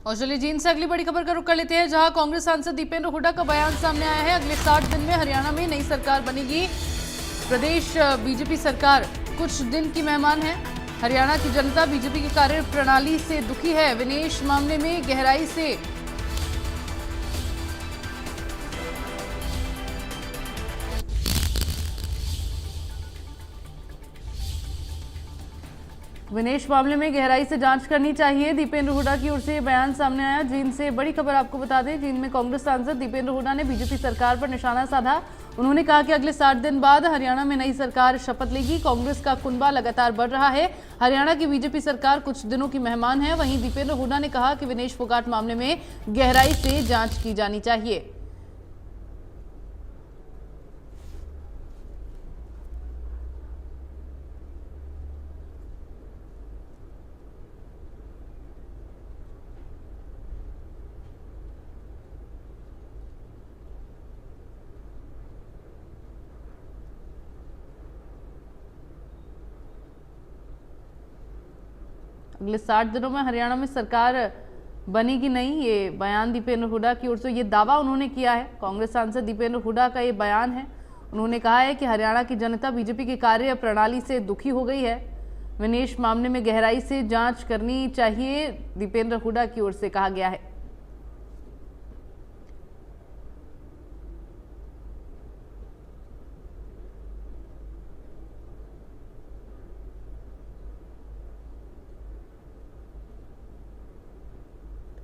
और चलिए जींद से अगली बड़ी खबर का रुख कर लेते हैं, जहां कांग्रेस सांसद दीपेंद्र हुड्डा का बयान सामने आया है। अगले 60 दिन में हरियाणा में नई सरकार बनेगी। प्रदेश बीजेपी सरकार कुछ दिन की मेहमान है। हरियाणा की जनता बीजेपी की कार्य प्रणाली से दुखी है। विनेश मामले में गहराई से जांच करनी चाहिए। दीपेंद्र हुड्डा की ओर से बयान सामने आया। जींद से बड़ी खबर आपको बता दें, जींद में कांग्रेस सांसद दीपेंद्र हुड्डा ने बीजेपी सरकार पर निशाना साधा। उन्होंने कहा कि अगले 60 दिन बाद हरियाणा में नई सरकार शपथ लेगी। कांग्रेस का कुनबा लगातार बढ़ रहा है। हरियाणा की बीजेपी सरकार कुछ दिनों की मेहमान है। वहीं दीपेंद्र हुड्डा ने कहा कि विनेश फोगाट मामले में गहराई से जांच की जानी चाहिए। अगले 60 दिनों में हरियाणा में सरकार बनेगी नहीं, ये बयान दीपेंद्र हुड्डा की ओर से ये दावा उन्होंने किया है। कांग्रेस सांसद दीपेंद्र हुड्डा का ये बयान है। उन्होंने कहा है कि हरियाणा की जनता बीजेपी की कार्य प्रणाली से दुखी हो गई है। विनेश मामले में गहराई से जांच करनी चाहिए, दीपेंद्र हुड्डा की ओर से कहा गया है।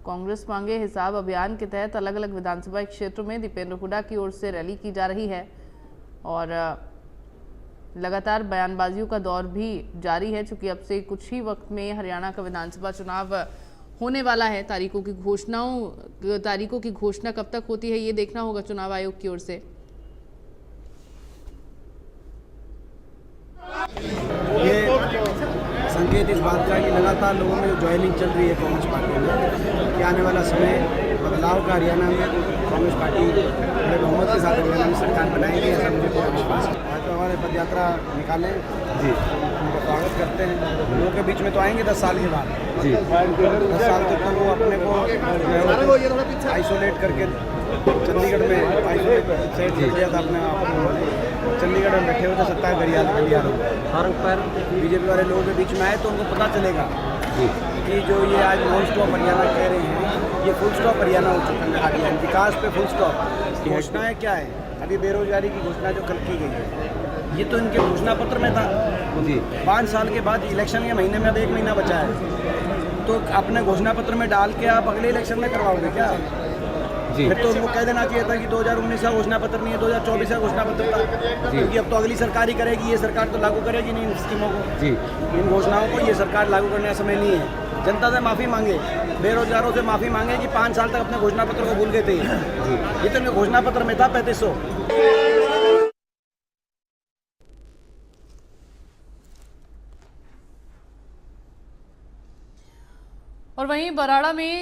कांग्रेस मांगे हिसाब अभियान के तहत अलग अलग विधानसभा क्षेत्रों में दीपेंद्र हुड्डा की ओर से रैली की जा रही है और लगातार बयानबाजियों का दौर भी जारी है, चूंकि अब से कुछ ही वक्त में हरियाणा का विधानसभा चुनाव होने वाला है। तारीखों की घोषणा कब तक होती है ये देखना होगा चुनाव आयोग की ओर से। संकेत इस बात का कि लगातार लोगों में ज्वाइनिंग चल रही है कांग्रेस पार्टी में कि आने वाला समय बदलाव का हरियाणा में कांग्रेस पार्टी बड़े बहुमत के साथ हरियाणा में सरकार बनाएगी, ऐसा मुझे पूरा विश्वास है। आज तो हमारे पद यात्रा निकालें जी, उनका स्वागत करते हैं। लोगों के बीच में तो आएंगे 10 साल के बाद जी, 10 साल तक तो वो अपने को आइसोलेट करके चंडीगढ़ में आइसोलेट सेट किया था अपने आप को। चंडीगढ़ में बैठे हुए थे सत्ता गलियारों पर बीजेपी वाले लोगों के बीच में आए तो उनको पता चलेगा कि जो ये आज नॉन स्टॉप हरियाणा कह रहे हैं ये फुल स्टॉप हरियाणा हो चुका है। विकास पे फुल स्टॉप। घोषणाएं क्या है? अभी बेरोजगारी की घोषणा जो कल की गई है ये तो इनके घोषणा पत्र में था जी। 5 साल के बाद इलेक्शन के महीने में अब 1 महीना बचा है तो अपने घोषणा पत्र में डाल के आप अगले इलेक्शन में करवाओगे क्या जी? फिर तो उनको कह देना चाहिए था कि 2019 का घोषणा पत्र नहीं है, 2024 का घोषणा पत्र था, क्योंकि अब तो अगली सरकार ही करेगी। ये सरकार तो लागू करेगी नहीं इन स्कीमों को जी, इन घोषणाओं को। ये सरकार लागू करने का समय नहीं है। जनता से माफ़ी मांगे, बेरोजगारों से माफ़ी मांगे कि 5 साल तक अपने घोषणा पत्र को भूल गए थे जी। ये तो इनके घोषणा पत्र में था 3500। और वहीं बराड़ा में